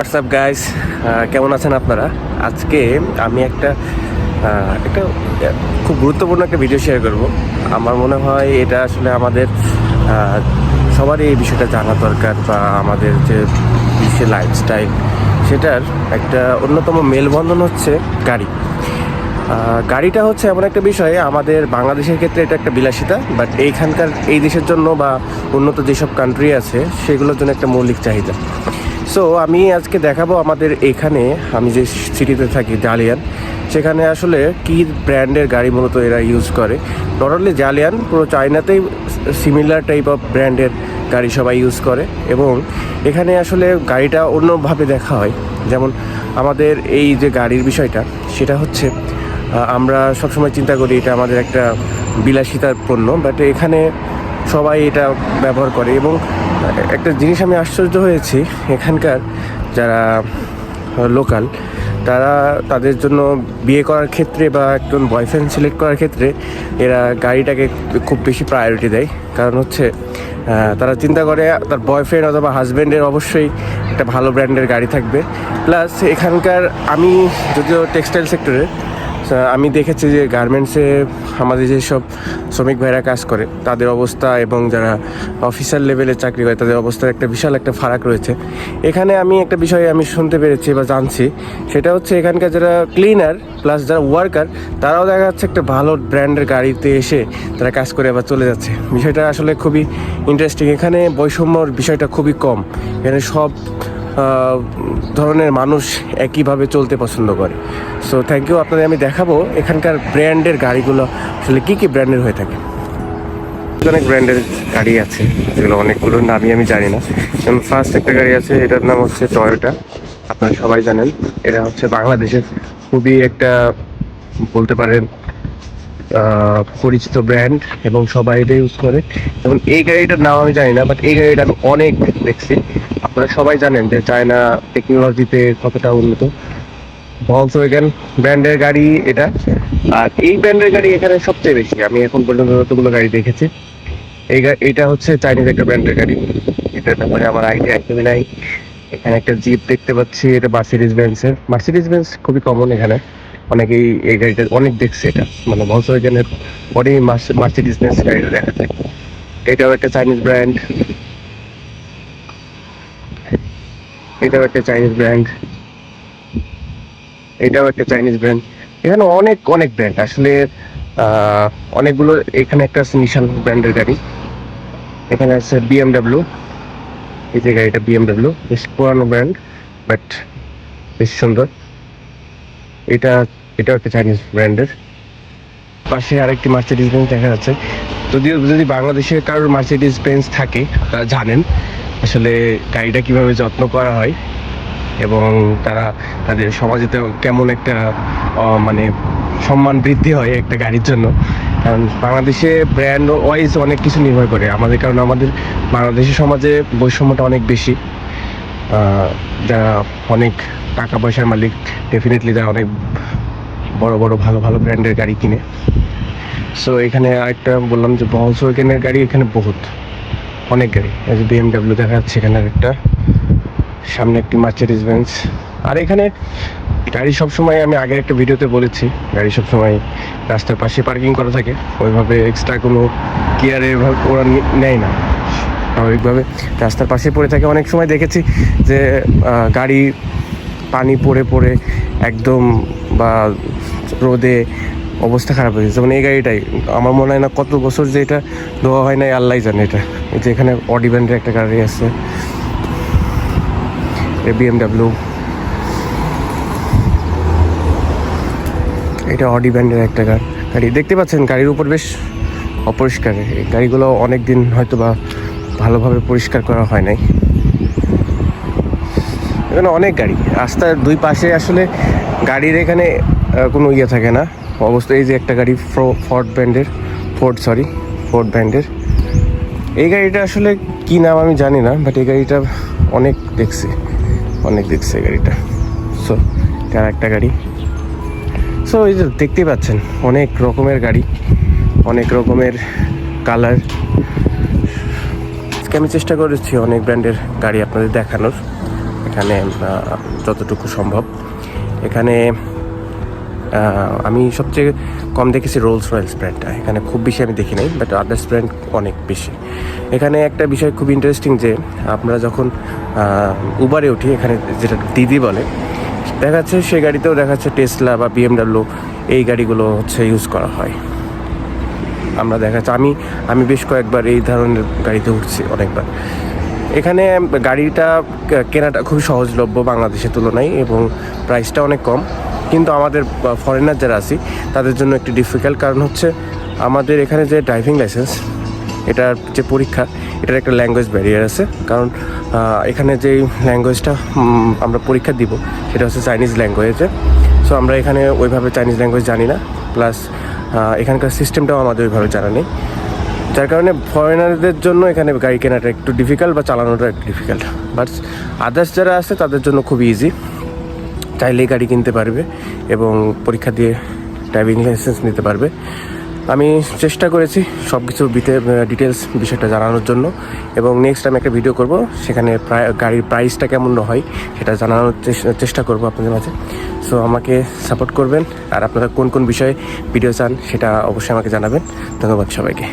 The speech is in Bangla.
হোয়াটসঅ্যাপ গাইস, কেমন আছেন আপনারা? আজকে আমি একটা খুব গুরুত্বপূর্ণ একটা ভিডিও শেয়ার করব। আমার মনে হয় এটা আসলে আমাদের সবারই এই বিষয়টা জানা দরকার, বা আমাদের যে বিশ্বের লাইফস্টাইল সেটার একটা অন্যতম মেলবন্ধন হচ্ছে গাড়ি। গাড়িটা হচ্ছে এমন একটা বিষয়, আমাদের বাংলাদেশের ক্ষেত্রে এটা একটা বিলাসিতা, বাট এইখানকার এই দেশের জন্য বা উন্নত যেসব কান্ট্রি আছে সেগুলোর জন্য একটা মৌলিক চাহিদা। সো আমি আজকে দেখাবো আমাদের এখানে, আমি যে সিটিতে থাকি জালিয়ান, সেখানে আসলে কী ব্র্যান্ডের গাড়ি মূলত এরা ইউজ করে। নট অনলি জালিয়ান, পুরো চায়নাতেই সিমিলার টাইপ অফ ব্র্যান্ডের গাড়ি সবাই ইউজ করে, এবং এখানে আসলে গাড়িটা অন্যভাবে দেখা হয়। যেমন আমাদের এই যে গাড়ির বিষয়টা, সেটা হচ্ছে আমরা সবসময় চিন্তা করি এটা আমাদের একটা বিলাসিতার পণ্য, বাট এখানে সবাই এটা ব্যবহার করে। এবং একটা জিনিস আমি আশ্চর্য হয়েছি, এখানকার যারা লোকাল তারা তাদের জন্য বিয়ে করার ক্ষেত্রে বা একজন বয়ফ্রেন্ড সিলেক্ট করার ক্ষেত্রে এরা গাড়িটাকে খুব বেশি প্রায়োরিটি দেয়। কারণ হচ্ছে তারা চিন্তা করে তার বয়ফ্রেন্ড অথবা হাজব্যান্ডের অবশ্যই একটা ভালো ব্র্যান্ডের গাড়ি থাকবে। প্লাস এখানকার, আমি যদিও টেক্সটাইল সেক্টরে, আমি দেখেছি যে গার্মেন্টসে আমাদের যেসব শ্রমিক ভাইরা কাজ করে তাদের অবস্থা এবং যারা অফিসার লেভেলে চাকরি করে তাদের অবস্থার একটা বিশাল একটা ফারাক রয়েছে। এখানে আমি একটা বিষয় আমি শুনতে পেরেছি বা জানছি, সেটা হচ্ছে এখানকার যারা ক্লিনার প্লাস যারা ওয়ার্কার, তারাও দেখা যাচ্ছে একটা ভালো ব্র্যান্ডের গাড়িতে এসে তারা কাজ করে আবার চলে যাচ্ছে। বিষয়টা আসলে খুবই ইন্টারেস্টিং। এখানে বৈষম্যর বিষয়টা খুবই কম। এখানে সব ধরনের মানুষ একইভাবে চলতে পছন্দ করে। So thank you. আপনাদের আমি দেখাবো এখানকার ব্র্যান্ডের গাড়িগুলো আসলে কী কী ব্র্যান্ডের হয়ে থাকে। অনেক ব্র্যান্ডের গাড়ি আছে, যেগুলো অনেকগুলোর নামই আমি জানি না। যেমন ফার্স্ট একটা গাড়ি আছে, এটার নাম হচ্ছে টয়োটা। আপনারা সবাই জানেন এটা হচ্ছে বাংলাদেশের খুবই একটা, বলতে পারেন, পরিচিত ব্র্যান্ড এবং সবাই এটা ইউজ করে। এবং এই গাড়িটার নাম আমি জানি না, বাট এই গাড়িটা আমি অনেক দেখছি। আপনারা সবাই জানেন যে চায়না টেকনোলজিতে কতটা উন্নত। ভলক্সওয়াগন ব্র্যান্ডের গাড়ি এটা। আর এই ব্র্যান্ডের গাড়ি এখানে সবচেয়ে বেশি, আমি এখন পর্যন্ত যতগুলো গাড়ি দেখেছি, এটা হচ্ছে চাইনিজ একটা ব্র্যান্ডের গাড়ি। এটার ব্যাপারে আমার আইডিয়া একদমই নাই। এখানে একটা জিপ দেখতে পাচ্ছি, এটা মার্সিডিজ বেঞ্জের। মার্সিডিজ বেঞ্জ খুবই কমন এখানে, অনেকেই এই গাড়িটা অনেক দেখছে। এটা মানে ভলক্সওয়াগনের পরেই মার্সিডিজ বেঞ্জ গাড়িটা দেখা যায়। এটাও একটা চাইনিজ ব্র্যান্ড, এটাও একটা চাইনিজ ব্র্যান্ড, এটাও একটা চাইনিজ ব্র্যান্ড। এখানে অনেক অনেক ব্র্যান্ড আসলে, অনেকগুলো। এখানে একটা আছে নিশান ব্র্যান্ডের গাড়ি, এখানে আছে বিএমডাব্লিউ। এই যে গাড়িটা বিএমডাব্লিউ, বেশ পুরানো ব্র্যান্ড বাট বেশ সুন্দর। এটা এটাও একটা চাইনিজ ব্র্যান্ডের। পাশে আরেকটি মার্সিডিজ বেঞ্জ দেখা যাচ্ছে। যদি বাংলাদেশের কারোর মার্সিডিজ বেঞ্জ থাকে, তারা জানেন আসলে গাড়িটা কিভাবে যত্ন করা হয় এবং তারা তাদের সমাজেতে কেমন একটা মানে সম্মান বৃদ্ধি হয় একটা গাড়ির জন্য। কারণ বাংলাদেশে ব্র্যান্ড ওয়াইজ অনেক কিছু নির্ভর করে আমাদের, কারণ আমাদের বাংলাদেশের সমাজে বৈষম্যটা অনেক বেশি। যারা অনেক টাকা পয়সার মালিক, ডেফিনেটলি যারা অনেক বড় বড় ভালো ভালো ব্র্যান্ডের গাড়ি কিনে। সো এখানে আরেকটা বললাম যে ভলক্সওয়াগনের গাড়ি এখানে বহুত, অনেক গাড়ি। এই যে বিএমডাব্লিউ দেখা যাচ্ছে এখানে একটা, সামনে একটি মার্সিডিজ বেঞ্জ। আর এখানে গাড়ি সবসময়, আমি আগের একটা ভিডিওতে বলেছি, গাড়ি সবসময় রাস্তার পাশে পার্কিং করা থাকে। ওইভাবে এক্সট্রা কোনো কেয়ারে ওরা নেয় না, স্বাভাবিকভাবে রাস্তার পাশে পড়ে থাকে। অনেক সময় দেখেছি যে গাড়ি পানি পড়ে পড়ে একদম, বা রোদে অবস্থা খারাপ হয়েছে। যেমন এই গাড়িটাই আমার মনে হয় না কত বছর যে এটা ধোয়া হয় নাই, আল্লাহ জানে। এটা যে এখানে অডি ব্র্যান্ডের একটা গাড়ি আছে, বিএমডাব্লিউ। এটা অডি ব্র্যান্ডের একটা গাড়ি দেখতে পাচ্ছেন। গাড়ির উপর বেশ অপরিষ্কার। এই গাড়িগুলো অনেক দিন হয়তো বা ভালোভাবে পরিষ্কার করা হয় নাই। এখানে অনেক গাড়ি, রাস্তার দুই পাশে আসলে গাড়ির এখানে কোনো ইয়ে থাকে না অবস্থা। এই যে একটা গাড়ি ফোর্ড ব্র্যান্ডের। এই গাড়িটা আসলে কি নাম আমি জানি না, বাট এই গাড়িটা অনেক দেখছে এই গাড়িটা। সো এটা একটা গাড়ি। সো এই যে দেখতেই পাচ্ছেন অনেক রকমের গাড়ি, অনেক রকমের কালার। আজকে আমি চেষ্টা করেছি অনেক ব্র্যান্ডের গাড়ি আপনাদের দেখানোর। এখানে যতটুকু সম্ভব। এখানে আমি সবচেয়ে কম দেখেছি রোলস রয়েলস ব্র্যান্ডটা, এখানে খুব বেশি আমি দেখি নাই, বাট আদার্স ব্র্যান্ড অনেক বেশি। এখানে একটা বিষয় খুব ইন্টারেস্টিং যে আমরা যখন উবারে উঠি, এখানে যেটা দিদি বলে, দেখা যাচ্ছে সেই গাড়িতেও দেখা যাচ্ছে টেসলা বা BMW এই গাড়িগুলো হচ্ছে ইউজ করা হয়। আমরা দেখা যাচ্ছে আমি বেশ কয়েকবার এই ধরনের গাড়িতে উঠছি অনেকবার। এখানে গাড়িটা কেনাটা খুবই সহজলভ্য বাংলাদেশের তুলনায়, এবং প্রাইসটা অনেক কম। কিন্তু আমাদের ফরেনার যারা আছি তাদের জন্য একটু ডিফিকাল্ট, কারণ হচ্ছে আমাদের এখানে যে ড্রাইভিং লাইসেন্স, এটার যে পরীক্ষা, এটার একটা ল্যাঙ্গুয়েজ ব্যারিয়ার আছে। কারণ এখানে যেই ল্যাঙ্গুয়েজটা আমরা পরীক্ষা দিব সেটা হচ্ছে চাইনিজ ল্যাঙ্গুয়েজে। সো আমরা এখানে ওইভাবে চাইনিজ ল্যাঙ্গুয়েজ জানি না, প্লাস এখানকার সিস্টেমটাও আমাদের ওইভাবে জানা নেই, যার কারণে ফরেনারদের জন্য এখানে গাড়ি কেনাটা একটু ডিফিকাল্ট বা চালানোটা একটু ডিফিকাল্ট। বাট আদার্স যারা আছে তাদের জন্য খুব ইজি, চাইলেই গাড়ি কিনতে পারবে এবং পরীক্ষা দিয়ে ড্রাইভিং লাইসেন্স নিতে পারবে। আমি চেষ্টা করেছি সব কিছু ডিটেলস বিষয়টা জানানোর জন্য, এবং নেক্সট আমি একটা ভিডিও করব, সেখানে গাড়ির প্রাইসটা কেমন হয় সেটা জানানোর চেষ্টা করব আপনাদের মাঝে। সো আমাকে সাপোর্ট করবেন, আর আপনারা কোন কোন বিষয়ে ভিডিও চান সেটা অবশ্যই আমাকে জানাবেন। ধন্যবাদ সবাইকে।